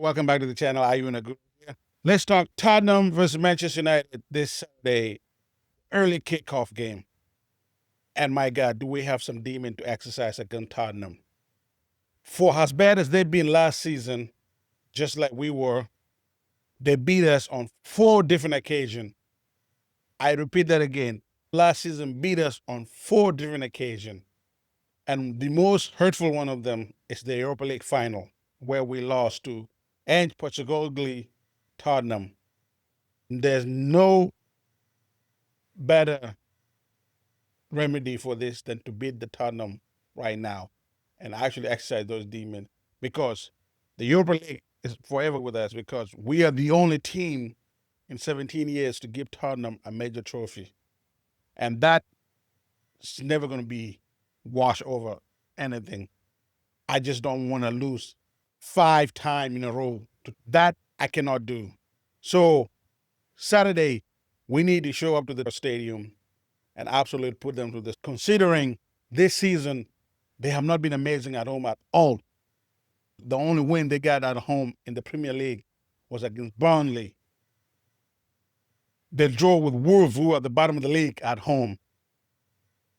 Welcome back to the channel. Are you in a good year? Let's talk Tottenham versus Manchester United this Saturday, early kickoff game. And my God, do we have some demon to exercise against Tottenham? For as bad as they've been last season, just like we were, they beat us on 4 different occasions. I repeat that again. Last season beat us on 4 different occasions. And the most hurtful one of them is the Europa League final, where we lost to and Portugal Tottenham. There's no better remedy for this than to beat the Tottenham right now and actually exercise those demons, because the Europa League is forever with us, because we are the only team in 17 years to give Tottenham a major trophy. And that's never going to be washed over anything. I just don't want to lose 5 times in a row. That I cannot do. So Saturday, we need to show up to the stadium and absolutely put them to this. Considering this season, they have not been amazing at home at all. The only win they got at home in the Premier League was against Burnley. They draw with Wolves, who are at the bottom of the league, at home.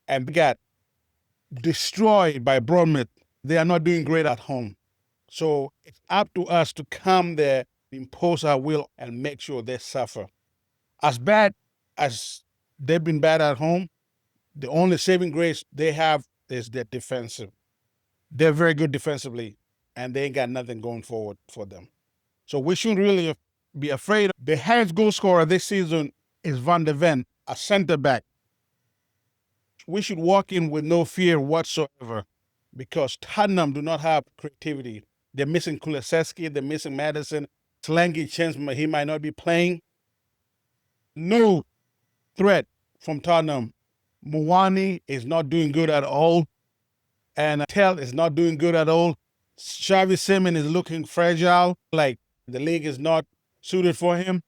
And they got destroyed by Bournemouth. They are not doing great at home. So it's up to us to come there, impose our will, and make sure they suffer. As bad as they've been bad at home, the only saving grace they have is their defensive. They're very good defensively, and they ain't got nothing going forward for them. So we shouldn't really be afraid. The highest goal scorer this season is Van de Ven, a center back. We should walk in with no fear whatsoever, because Tottenham do not have creativity. They're missing Kulusevski, they're missing Maddison. Slangy chance he might not be playing. No threat from Tottenham. Muwani is not doing good at all. And Tell is not doing good at all. Xavi Simon is looking fragile, like the league is not suited for him.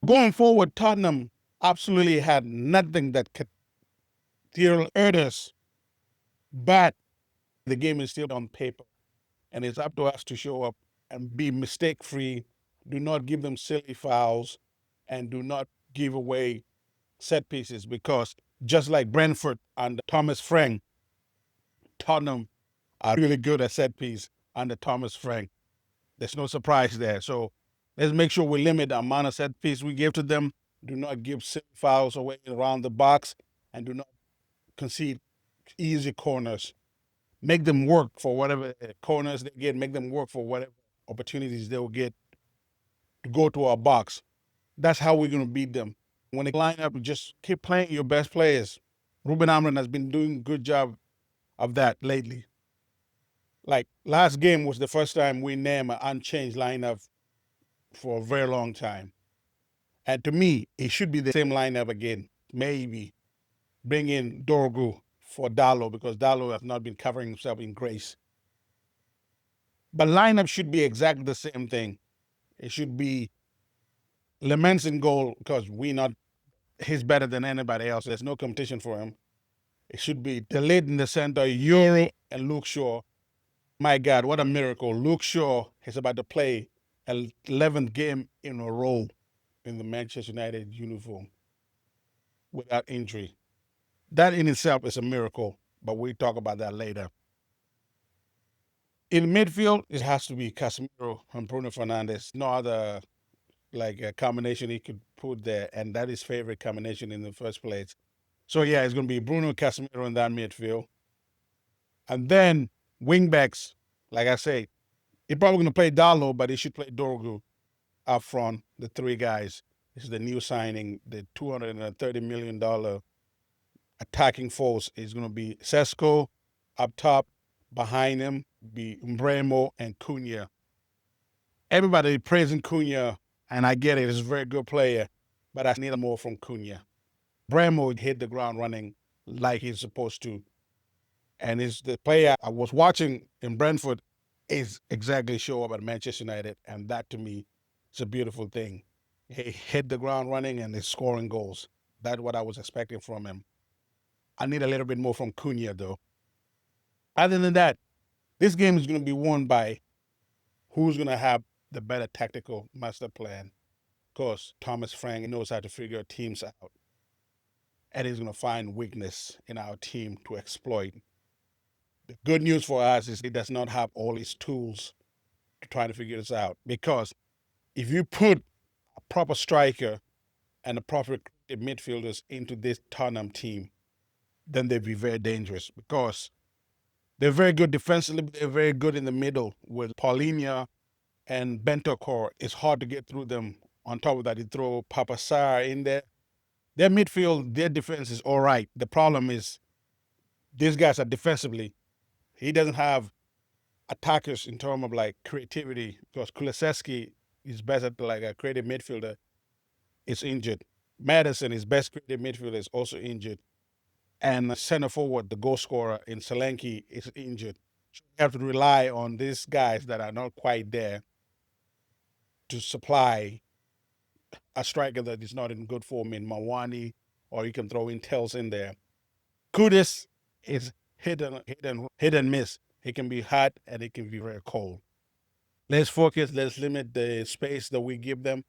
Going forward, Tottenham absolutely had nothing that could hurt us, but the game is still on paper, and it's up to us to show up and be mistake-free. Do not give them silly fouls, and do not give away set pieces, because just like Brentford and Thomas Frank, Tottenham are really good at set piece under Thomas Frank. There's no surprise there. So let's make sure we limit the amount of set piece we give to them. Do not give silly fouls away around the box, and do not concede easy corners. Make them work for whatever corners they get. Make them work for whatever opportunities they will get to go to our box. That's how we're going to beat them. When they line up, just keep playing your best players. Ruben Amorim has been doing a good job of that lately. Like last game was the first time we named an unchanged lineup for a very long time. And to me, it should be the same lineup again. Maybe bring in Dorgu for Dalo, because Dalo has not been covering himself in grace. But lineup should be exactly the same thing. It should be Laments in goal, because he's better than anybody else. There's no competition for him. It should be the lead in the center, Euro and Luke Shaw. My God, what a miracle. Luke Shaw is about to play an 11th game in a row in the Manchester United uniform without injury. That in itself is a miracle, but we'll talk about that later. In midfield, it has to be Casemiro and Bruno Fernandes. No other a combination he could put there, and that is his favorite combination in the first place. So yeah, it's going to be Bruno Casemiro in that midfield. And then wingbacks, like I say, he's probably going to play Dalo, but he should play Dorgu up front, the 3 guys. This is the new signing, the $230 million attacking force is going to be Sesko up top. Behind him be Romero and Cunha. Everybody praising Cunha, and I get it, he's a very good player, but I need more from Cunha. Bremo hit the ground running like he's supposed to. And is the player I was watching in Brentford is exactly show up at Manchester United, and that to me is a beautiful thing. He hit the ground running and is scoring goals. That's what I was expecting from him. I need a little bit more from Cunha, though. Other than that, this game is going to be won by who's going to have the better tactical master plan. Of course, Thomas Frank knows how to figure teams out, and he's going to find weakness in our team to exploit. The good news for us is he does not have all his tools to try to figure this out. Because if you put a proper striker and the proper midfielders into this Tottenham team, then they'd be very dangerous because they're very good defensively, but they're very good in the middle with Paulinho and Bentancur. It's hard to get through them. On top of that, you throw Papasar in there. Their midfield, their defense is all right. The problem is these guys are defensively. He doesn't have attackers in terms of like creativity because Kulusevski is best at like a creative midfielder. Is injured. Maddison, his best creative midfielder, is also injured. And center forward, the goal scorer in Solanke, is injured. So you have to rely on these guys that are not quite there to supply a striker that is not in good form in Mawani, or you can throw in Tells in there. Kudus is hit and miss. He can be hot and it can be very cold. Let's focus. Let's limit the space that we give them.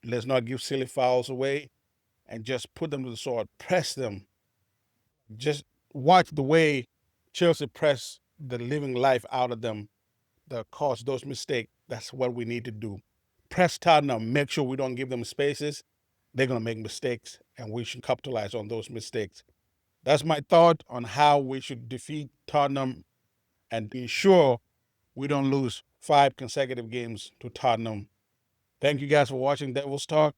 Let's not give silly fouls away, and just put them to the sword. Press them. Just watch the way Chelsea press the living life out of them that cause those mistakes. That's what we need to do. Press Tottenham. Make sure we don't give them spaces. They're going to make mistakes, and we should capitalize on those mistakes. That's my thought on how we should defeat Tottenham and ensure we don't lose 5 consecutive games to Tottenham. Thank you guys for watching Devil's Talk.